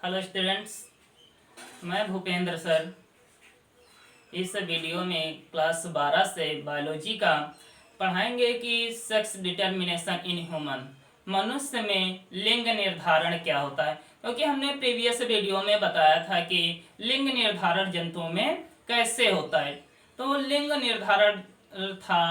Hello students, मैं Bhupendra sir. इस video में क्लास 12 से बायोलॉजी का पढ़ाएंगे कि सेक्स डिटर्मिनेशन इन ह्यूमन, मनुष्य में लिंग निर्धारण क्या होता है। क्योंकि हमने प्रीवियस वीडियो में बताया था कि लिंग निर्धारण जंतुओं में कैसे होता है। तो लिंग निर्धारण था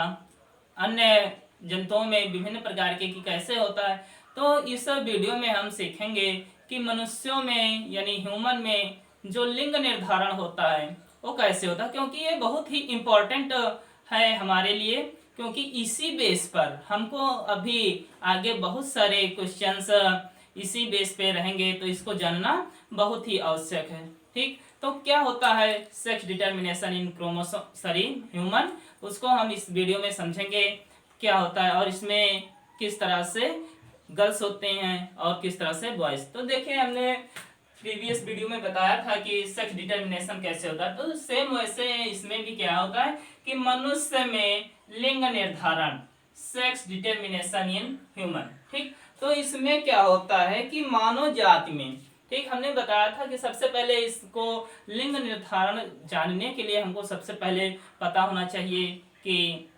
अन्य जंतुओं में विभिन्न प्रकार के कि कैसे होता है। तो इस वीडियो में हम सीखेंगे कि मनुष्यों में यानी ह्यूमन में जो लिंग निर्धारण होता है वो कैसे होता है, क्योंकि ये बहुत ही इम्पोर्टेंट है हमारे लिए। क्योंकि इसी बेस पर हमको अभी आगे बहुत सारे क्वेश्चंस इसी बेस पे रहेंगे, तो इसको जानना बहुत ही आवश्यक है। ठीक, तो क्या होता है sex determination in chromosome sorry human, उसको हम इस वीडियो में समझेंगे क्या होता है और इसमें किस तरह से गर्ल्स होते हैं और किस तरह से बॉयज। तो देखिए, हमने प्रीवियस वीडियो में बताया था कि सेक्स डिटर्मिनेशन कैसे होता है। तो सेम वैसे इसमें भी क्या होता है कि मनुष्य में लिंग निर्धारण, सेक्स डिटर्मिनेशन इन ह्यूमन। ठीक, तो इसमें क्या होता है कि मानव जाति में, ठीक, हमने बताया था कि सबसे पहले इसको लिंग निर्धारण जानने के लिए हमको सबसे पहले पता होना चाहिए कि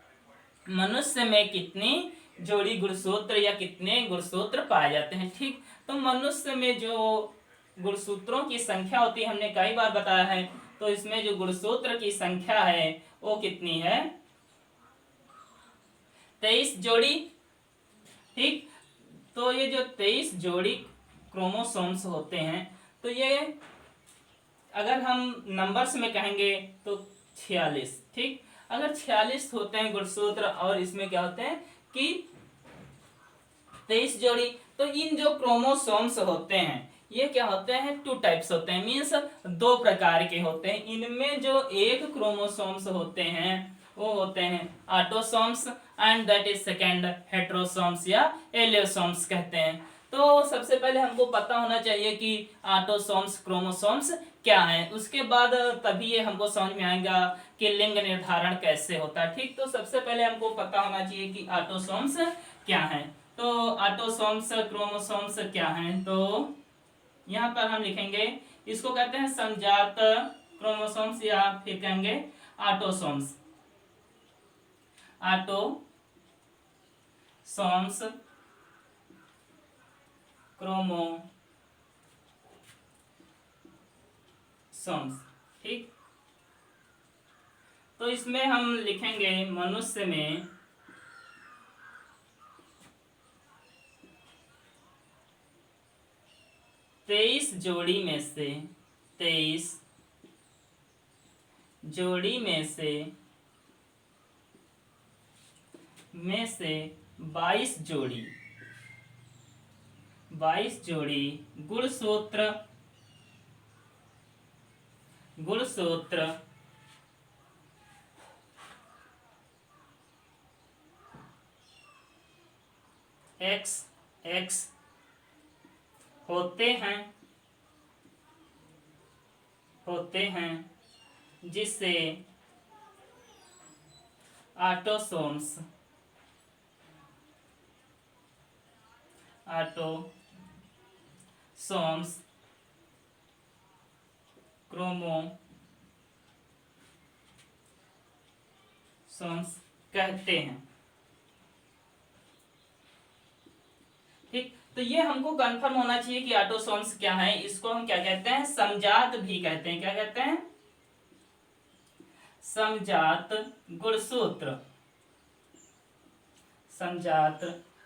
मनुष्य में कितनी जोड़ी गुणसूत्र या कितने गुणसूत्र पाए जाते हैं। ठीक, तो मनुष्य में जो गुणसूत्रों की संख्या होती है हमने कई बार बताया है। तो इसमें जो गुणसूत्र की संख्या है वो कितनी है, 23 जोड़ी। ठीक, तो ये जो 23 जोड़ी क्रोमोसोम्स होते हैं, तो ये अगर हम नंबर्स में कहेंगे तो 46। ठीक, अगर 46 होते हैं गुणसूत्र और इसमें क्या होते हैं कि 23 जोड़ी, तो इन जो क्रोमोसोम्स होते हैं ये क्या होते हैं, टू टाइप्स होते हैं, मीन्स दो प्रकार के होते हैं। इनमें जो एक क्रोमोसोम्स होते हैं वो होते हैं autosomes and that is second heterosomes या एलियोसोम्स कहते हैं। तो सबसे पहले हमको पता होना चाहिए कि ऑटोसोम्स क्रोमोसोम्स क्या है, उसके बाद तभी ये हमको समझ में आएगा कि लिंग निर्धारण कैसे होता है। ठीक, तो सबसे पहले हमको पता होना चाहिए कि ऑटोसोम्स क्या है। तो ऑटोसोम्स क्रोमोसोम्स क्या हैं, तो यहाँ पर हम लिखेंगे, इसको कहते हैं संजात क्रोमोसोम्स या फिर कहेंगे ऑटोसोम्स। Autosomes chromosomes. ठीक, तो इसमें हम लिखेंगे मनुष्य में 23 जोड़ी में से 23 जोड़ी में से 22 जोड़ी 22 जोड़ी गुणसूत्र गुणसूत्र एक्स एक्स होते हैं जिससे ऑटोसोम्स क्रोमोसोम्स कहते हैं। ठीक, तो ये हमको कंफर्म होना चाहिए कि ऑटोसोम्स क्या है। इसको हम क्या कहते हैं, समजात भी कहते हैं। क्या कहते हैं, समजात गुणसूत्र। समजात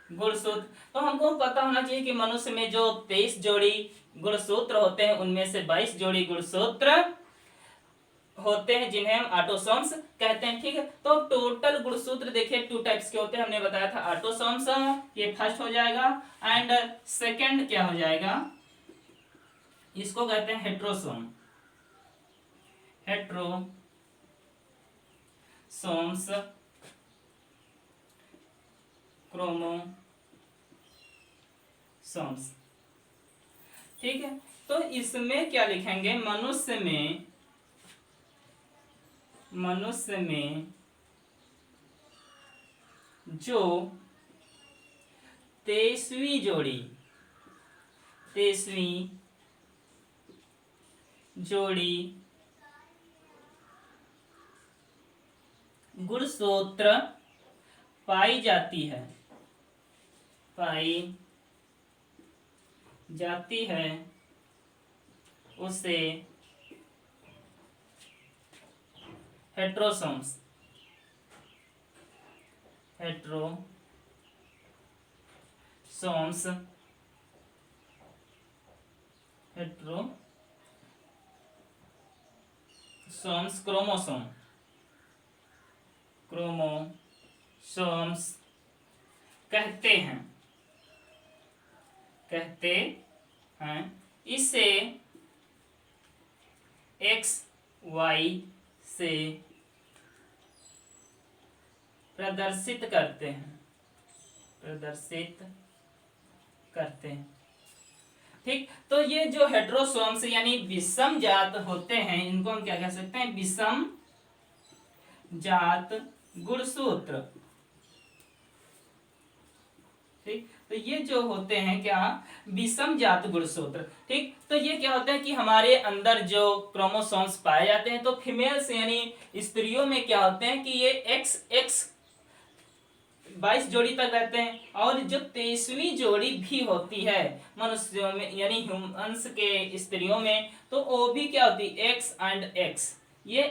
गुणसूत्र। तो हमको पता होना चाहिए कि मनुष्य में जो 23 जोड़ी गुणसूत्र होते हैं उनमें से 22 जोड़ी गुणसूत्र होते हैं जिन्हें हम ऑटोसोम्स कहते हैं। ठीक है, तो टोटल गुणसूत्र देखिए टू टाइप्स के होते हैं, हमने बताया था ऑटोसोम्स, ये फर्स्ट हो जाएगा, एंड सेकंड क्या हो जाएगा, इसको कहते हैं हेट्रोसोम। हेट्रोसोम्स क्रोमोसोम्स। ठीक है, तो इसमें क्या लिखेंगे, मनुष्य में जो 23वीं जोड़ी गुणसूत्र पाई जाती है उसे हेट्रोसोम्स क्रोमोसोम्स कहते हैं। इसे एक्स वाई से प्रदर्शित करते हैं। ठीक, तो ये जो हेट्रोसोम्स यानी विषम जात होते हैं, इनको हम क्या कह सकते हैं? विषम जात गुणसूत्र। ठीक, तो ये जो होते हैं क्या? विषम जात गुणसूत्र। ठीक, तो ये क्या होता है कि हमारे अंदर जो क्रोमोसोम्स पाए जाते हैं, तो फीमेल्स यानी स्त्रियों में क्या होते हैं कि ये एक्स 22 जोड़ी तक रहते हैं, और जो 23वीं जोड़ी भी होती है मनुष्यों में यानी ह्यूमंस के स्त्रियों में, तो वो भी क्या होती है? X and x. ये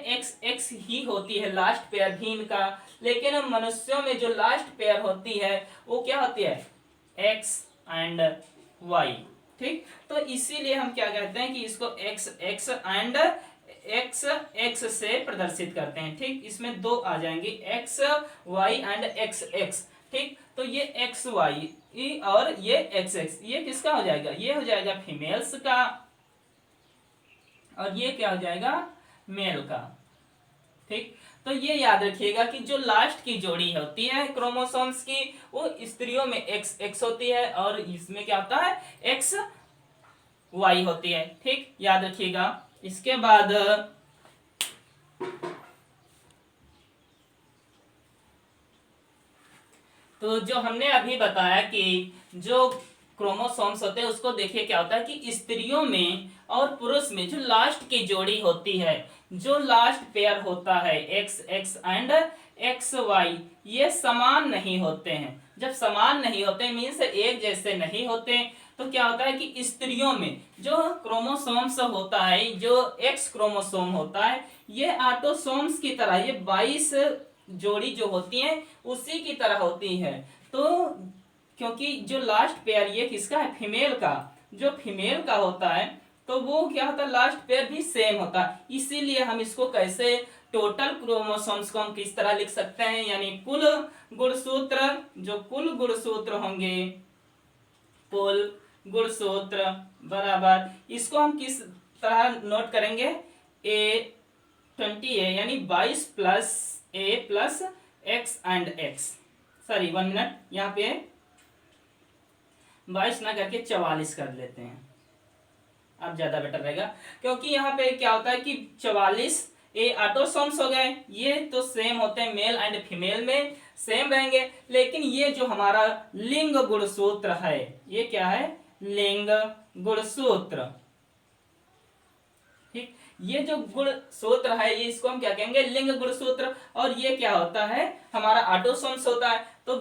एक्स ही होती है लास्ट पेयर भी इनका, लेकिन मनुष्यों में जो लास्ट पेयर होती है वो क्या होती है? X and Y. ठीक, तो इसीलिए हम क्या कहते हैं कि इसको एक्स एंड एक्स से प्रदर्शित करते हैं। ठीक, इसमें दो आ जाएंगे, एक्स वाई एंड एक्स। ठीक, तो ये एक्स वाई और ये एक्स, ये किसका हो जाएगा? ये हो जाएगा फीमेल्स का, और ये क्या हो जाएगा? मेल का। ठीक, तो ये याद रखिएगा कि जो लास्ट की जोड़ी होती है क्रोमोसोम्स की, वो स्त्रियों में एक्स होती है, और इसमें क्या होता है? एक्स वाई होती है। ठीक, याद रखिएगा। इसके बाद तो जो हमने अभी बताया कि जो क्रोमोसोम्स होते हैं, उसको देखिए क्या होता है कि स्त्रियों में और पुरुष में जो लास्ट की जोड़ी होती है, जो लास्ट पेयर होता है एक्स एंड एक्स वाई, ये समान नहीं होते हैं। जब समान नहीं होते मीन्स एक जैसे नहीं होते, तो क्या होता है कि स्त्रियों में जो क्रोमोसोम्स होता है, जो एक्स क्रोमोसोम होता है, ये ऑटोसोम्स की तरह ये 22 जोड़ी जो होती है उसी की तरह होती है। तो क्योंकि जो लास्ट पेयर ये किसका है? फीमेल का। जो फीमेल का होता है तो वो क्या होता है? लास्ट पेयर भी सेम होता है। इसीलिए हम इसको कैसे टोटल क्रोमोसोम्स को हम किस तरह लिख सकते हैं, यानी कुल गुणसूत्र, जो कुल गुणसूत्र होंगे, कुल गुणसूत्र बराबर, इसको हम किस तरह नोट करेंगे? A20 यानी 22 plus A plus x and x. Sorry 1 minute, यहाँ पे 22 ना करके 44 कर लेते हैं, अब ज्यादा बेटर रहेगा। क्योंकि यहाँ पे क्या होता है कि 44 ये ऑटोसोम्स हो गए, ये तो सेम होते हैं मेल एंड फीमेल में सेम रहेंगे, लेकिन ये जो हमारा लिंग गुणसूत्र है, ये क्या है? लिंग गुणसूत्र। ठीक, ये जो गुणसूत्र है, ये इसको हम क्या कहेंगे? लिंग गुणसूत्र। और ये क्या होता है? हमारा ऑटोसोम्स होता है। तो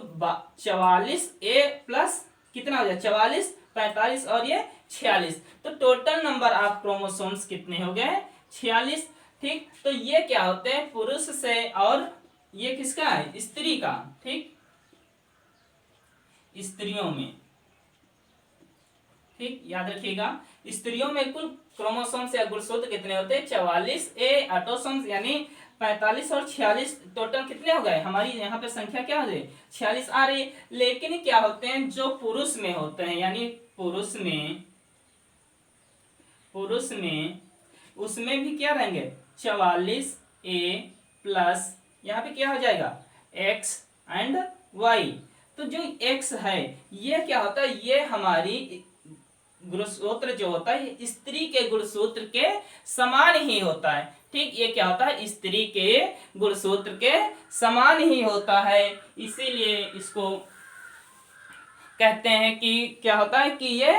44 ए प्लस कितना हो जाए? 44, 45 और ये 46, तो टोटल नंबर ऑफ क्रोमोसोम्स कितने हो गए? 46। ठीक, तो ये क्या होते हैं? पुरुष से, और ये किसका है? स्त्री का। ठीक, स्त्रियों में। ठीक, याद रखिएगा, स्त्रियों में कुल क्रोमोसोम्स या गुणसूत्र कितने होते हैं? 44 ए ऑटोसोम्स यानी 45 और 46, टोटल कितने हो गए? हमारी यहाँ पे संख्या क्या हो गई? 46 आ रही है। लेकिन क्या होते हैं जो पुरुष में होते हैं, यानी पुरुष में उसमें भी क्या रहेंगे? 44 ए प्लस यहाँ पे क्या हो जाएगा? X and Y. तो जो एक्स है ये क्या होता है? ये हमारी गुणसूत्र जो होता है स्त्री के गुणसूत्र के समान ही होता है। ठीक, ये क्या होता है? स्त्री के गुणसूत्र के समान ही होता है। इसीलिए इसको कहते हैं कि क्या होता है कि ये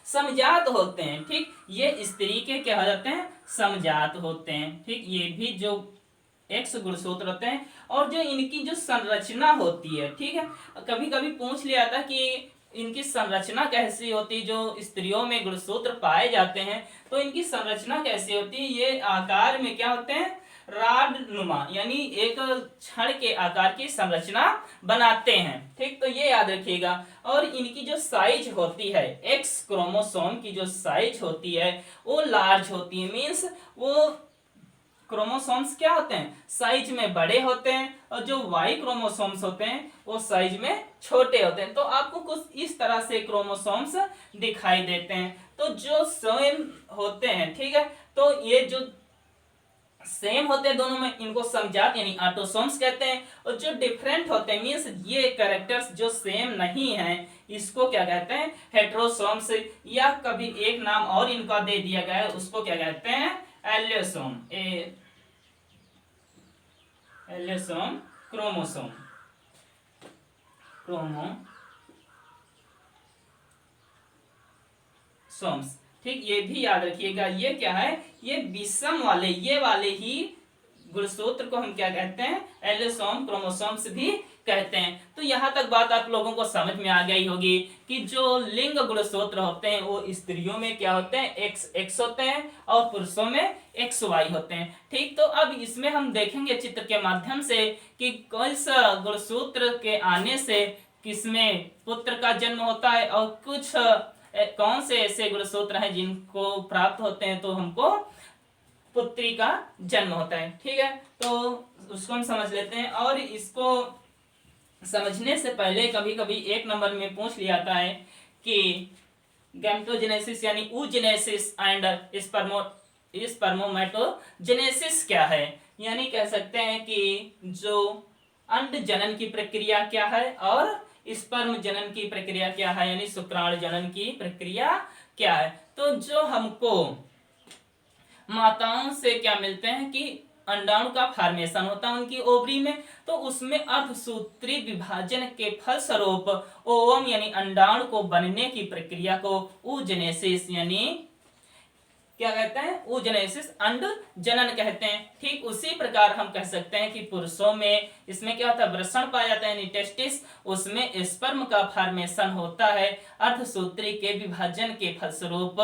समजात होते हैं। ठीक, ये स्त्री के क्या हो जाते हैं, समजात होते हैं। ठीक, ये भी जो एक्स गुणसूत्र होते हैं और जो इनकी जो संरचना होती है, ठीक है, कभी कभी पूछ लिया था कि इनकी संरचना कैसी होती है, जो स्त्रियों में गुणसूत्र पाए जाते हैं तो इनकी संरचना कैसी होती है। ये आकार में क्या होते हैं, राड नुमा, यानी एक छड़ के आकार की संरचना बनाते हैं। ठीक, तो ये याद रखिएगा। और इनकी जो साइज होती है, एक्स क्रोमोसोम की जो साइज होती है वो लार्ज होती है, मीन्स वो क्रोमोसोम्स क्या होते हैं, साइज में बड़े होते हैं, और जो वाई क्रोमोसोम्स होते हैं वो साइज में छोटे होते हैं। तो आपको कुछ इस तरह से क्रोमोसोम्स दिखाई देते हैं। तो जो सेम होते हैं, ठीक है, तो ये जो सेम होते हैं दोनों में, इनको समजात यानी ऑटोसोम्स कहते हैं। और जो डिफरेंट होते हैं, मीन्स ये कैरेक्टर्स जो सेम नहीं है, इसको क्या कहते हैं, हेट्रोसोम्स, या कभी एक नाम और इनका दे दिया गया है, उसको क्या कहते हैं, एलियोसोम, एलियोसोम, क्रोमोसोम, क्रोमोसोम्स। ठीक, ये भी याद रखिएगा। ये क्या है, ये विषम वाले, ये वाले ही गुणसूत्र को हम क्या कहते हैं, एलियोसोम, क्रोमोसोम्स भी कहते हैं। तो यहां तक बात आप लोगों को समझ में आ गई होगी कि जो लिंग गुणसूत्र होते हैं वो स्त्रियों में क्या होते हैं, एक्स एक्स होते हैं, और पुरुषों में एक्स वाई होते हैं। ठीक, तो अब इसमें हम देखेंगे चित्र के माध्यम से कि किस गुणसूत्र के आने से किसमें पुत्र का जन्म होता है, और कुछ कौन से ऐसे गुणसूत्र हैं जिनको प्राप्त होते हैं तो हमको पुत्री का जन्म होता है। ठीक है, तो उसको हम समझ लेते हैं। और इसको समझने से पहले कभी कभी एक नंबर में पूछ लिया जाता है कि गैमेटोजेनेसिस यानी oogenesis एंड स्पर्मोमेटोजेनेसिस क्या है, यानी कह सकते हैं कि जो अंड जनन की प्रक्रिया क्या है और स्पर्म जनन की प्रक्रिया क्या है, यानी शुक्राणु जनन की प्रक्रिया क्या है। तो जो हमको माताओं से क्या मिलते हैं कि अंडाणु का फॉर्मेशन होता है उनकी ओवरी में, तो उसमें अर्धसूत्री विभाजन के फलस्वरूप ओवम यानी अंडाणु को बनने की प्रक्रिया को oogenesis यानी क्या कहते हैं, oogenesis, अंड जनन कहते हैं। ठीक उसी प्रकार हम कह सकते हैं कि पुरुषों में इसमें क्या होता है, वृषण पाया जाता है यानी टेस्टिस, उसमें स्पर्म का फॉर्मेशन होता है अर्धसूत्री के विभाजन के फलस्वरूप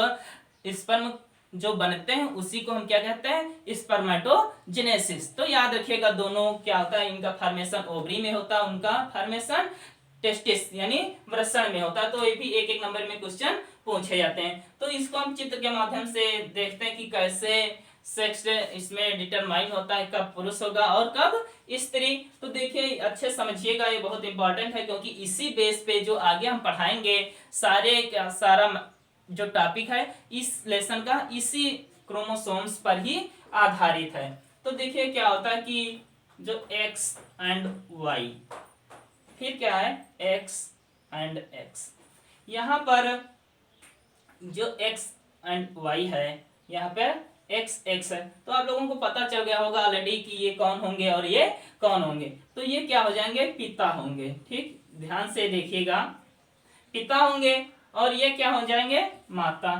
स्पर्म जो बनते हैं उसी को हम क्या कहते हैं, स्पर्मेटोजेनेसिस। तो याद रखिएगा दोनों क्या होता है, इनका फॉर्मेशन ओवरी में होता है, उनका फॉर्मेशन टेस्टिस यानी वृषण में होता है। तो ये भी एक एक नंबर में क्वेश्चन पूछे जाते हैं। तो इसको हम चित्र के माध्यम से देखते हैं कि कैसे सेक्स इसमें डिटरमाइन होता है, कब पुरुष होगा और कब स्त्री। तो देखिए अच्छे समझिएगा, ये बहुत इंपॉर्टेंट है क्योंकि इसी बेस पे जो आगे हम पढ़ाएंगे सारा जो टॉपिक है इस लेसन का इसी क्रोमोसोम्स पर ही आधारित है। तो देखिए क्या होता है कि जो एक्स एंड वाई, फिर क्या है एक्स एंड एक्स, यहाँ पर जो एक्स एंड वाई है, यहाँ पे एक्स एक्स है, तो आप लोगों को पता चल गया होगा ऑलरेडी कि ये कौन होंगे और ये कौन होंगे। तो ये क्या हो जाएंगे, पिता होंगे। ठीक, ध्यान से देखिएगा, पिता होंगे, और ये क्या हो जाएंगे, माता।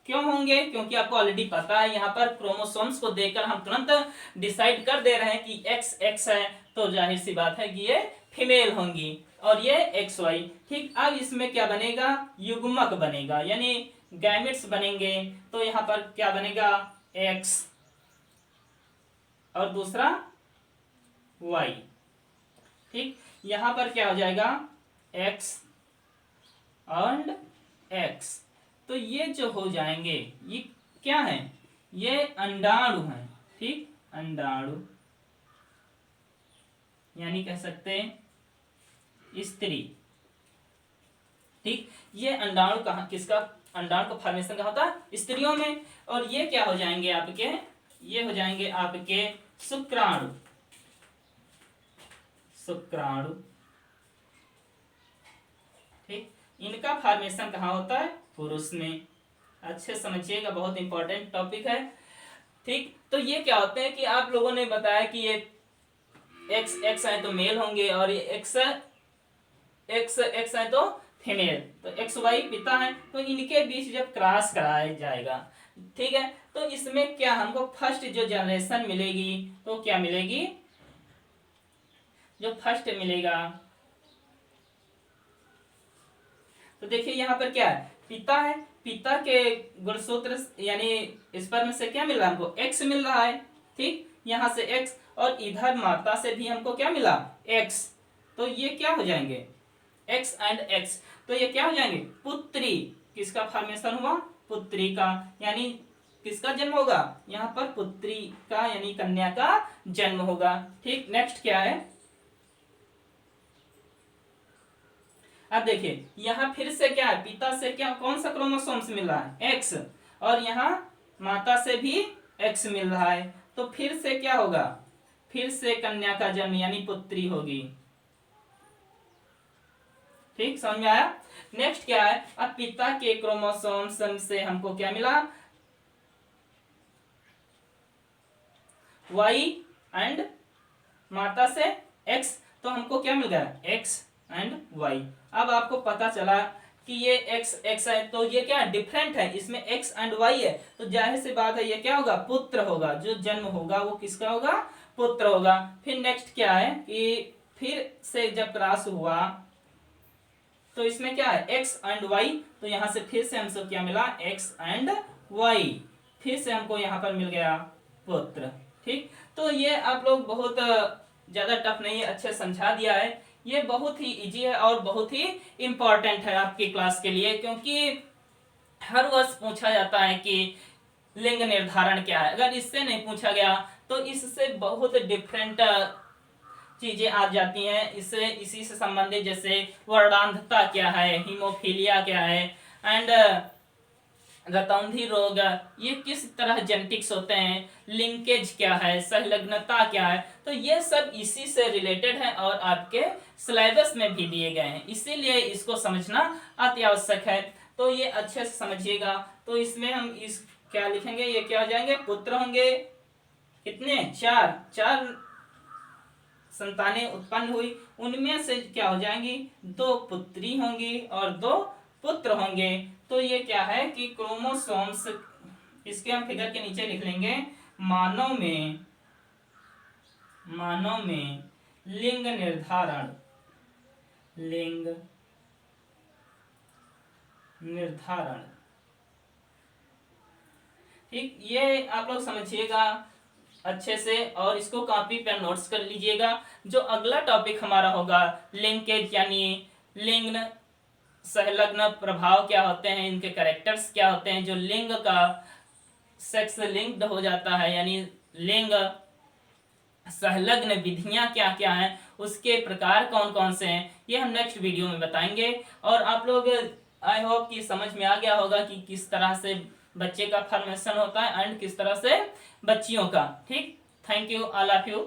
क्यों होंगे, क्योंकि आपको ऑलरेडी पता है, यहाँ पर क्रोमोसोम्स को देखकर हम तुरंत डिसाइड कर दे रहे हैं कि एक्स एक्स है, तो जाहिर सी बात है कि ये फीमेल होंगी, और ये एक्स वाई। ठीक, अब इसमें क्या बनेगा, युग्मक बनेगा यानी गैमेट्स बनेंगे। तो यहाँ पर क्या बनेगा, एक्स और दूसरा वाई। ठीक, यहाँ पर क्या हो जाएगा, एक्स एंड एक्स। तो ये जो हो जाएंगे ये क्या है, ये अंडाणु है। ठीक, अंडाणु यानी कह सकते हैं स्त्री। ठीक, ये अंडाणु कहाँ, किसका अंडाणु का फॉर्मेशन कहाँ होता है, स्त्रियों में। और ये क्या हो जाएंगे आपके, ये हो जाएंगे आपके शुक्राणु। शुक्राणु, ठीक, इनका फॉर्मेशन कहाँ होता है, पुरुष में। अच्छे समझिएगा, बहुत इंपॉर्टेंट टॉपिक है। ठीक, तो ये क्या होते हैं कि आप लोगों ने बताया कि ये एक्स एक्स है तो मेल होंगे, और ये एक्स एक्स एक्स है तो फीमेल, तो एक्स वाई पिता है, तो इनके बीच जब क्रॉस कराया जाएगा, ठीक है, तो इसमें क्या हमको फर्स्ट जो जनरेशन मिलेगी, तो क्या मिलेगी, जो फर्स्ट मिलेगा, तो देखिए यहाँ पर क्या है, पिता है, पिता के गुणसूत्र यानी स्पर्म से क्या मिल रहा है हमको, एक्स मिल रहा है, ठीक, यहाँ से एक्स, और इधर माता से भी हमको क्या मिला, एक्स, तो ये क्या हो जाएंगे, एक्स एंड एक्स, तो ये क्या हो जाएंगे, पुत्री, किसका फॉर्मेशन हुआ, पुत्री का, यानी किसका जन्म होगा, यहाँ पर पुत्री का यानी कन्या का जन्म होगा, ठीक। नेक्स्ट क्या है, अब देखिए यहाँ फिर से क्या है, पिता से क्या कौन सा क्रोमोसोम्स मिल रहा है, एक्स, और यहाँ माता से भी एक्स मिल रहा है, तो फिर से क्या होगा, फिर से कन्या का जन्म यानी पुत्री होगी, ठीक, समझ में आया। नेक्स्ट क्या है, अब पिता के क्रोमोसोम्स से हमको क्या मिला, वाई एंड माता से एक्स, तो हमको क्या मिल गया, एक्स एंड वाई। अब आपको पता चला कि ये एक्स एक्स है, तो ये क्या डिफरेंट है, इसमें एक्स एंड वाई है, तो जाहिर सी बात है ये क्या होगा, पुत्र होगा, जो जन्म होगा वो किसका होगा, पुत्र होगा। फिर नेक्स्ट क्या है कि फिर से जब क्रॉस हुआ तो इसमें क्या है, एक्स एंड वाई, तो यहां से फिर से हमसे क्या मिला, एक्स एंड वाई, फिर से हमको यहाँ पर मिल गया पुत्र, ठीक। तो ये आप लोग बहुत ज्यादा टफ नहीं है, अच्छे समझा दिया है, ये बहुत ही इजी है और बहुत ही इंपॉर्टेंट है आपकी क्लास के लिए, क्योंकि हर वर्ष पूछा जाता है कि लिंग निर्धारण क्या है, अगर इससे नहीं पूछा गया तो इससे बहुत डिफरेंट चीजें आ जाती हैं, इससे इसी से संबंधित जैसे वर्णांधता क्या है, हीमोफीलिया क्या है, एंड रतौंधी रोग, ये किस तरह जेनेटिक्स होते हैं, लिंकेज क्या है, संलग्नता क्या है, तो ये सब इसी से रिलेटेड है और आपके सिलेबस में भी दिए गए हैं, इसीलिए इसको समझना अति आवश्यक है। तो ये अच्छे से समझिएगा। तो इसमें हम इस क्या लिखेंगे, ये क्या हो जाएंगे, पुत्र होंगे, कितने, चार, चार संतानें उत्पन्न हुई, उनमें से क्या हो जाएंगी, दो पुत्री होंगी और दो पुत्र होंगे। तो ये क्या है कि क्रोमोसोम्स, इसके हम फिगर के नीचे लिख लेंगे, मानव में लिंग निर्धारण, ठीक, ये आप लोग समझिएगा अच्छे से और इसको कॉपी पे नोट्स कर लीजिएगा। जो अगला टॉपिक हमारा होगा लिंकेज यानी लिंग संलग्न प्रभाव क्या होते हैं, इनके कैरेक्टर्स क्या होते हैं, जो लिंग का सेक्स लिंक्ड हो जाता है यानी लिंग संलग्न विधियां क्या क्या हैं, उसके प्रकार कौन कौन से हैं, ये हम नेक्स्ट वीडियो में बताएंगे। और आप लोग आई होप कि समझ में आ गया होगा कि किस तरह से बच्चे का फॉर्मेशन होता है एंड किस तरह से बच्चियों का, ठीक। Thank you, all of you.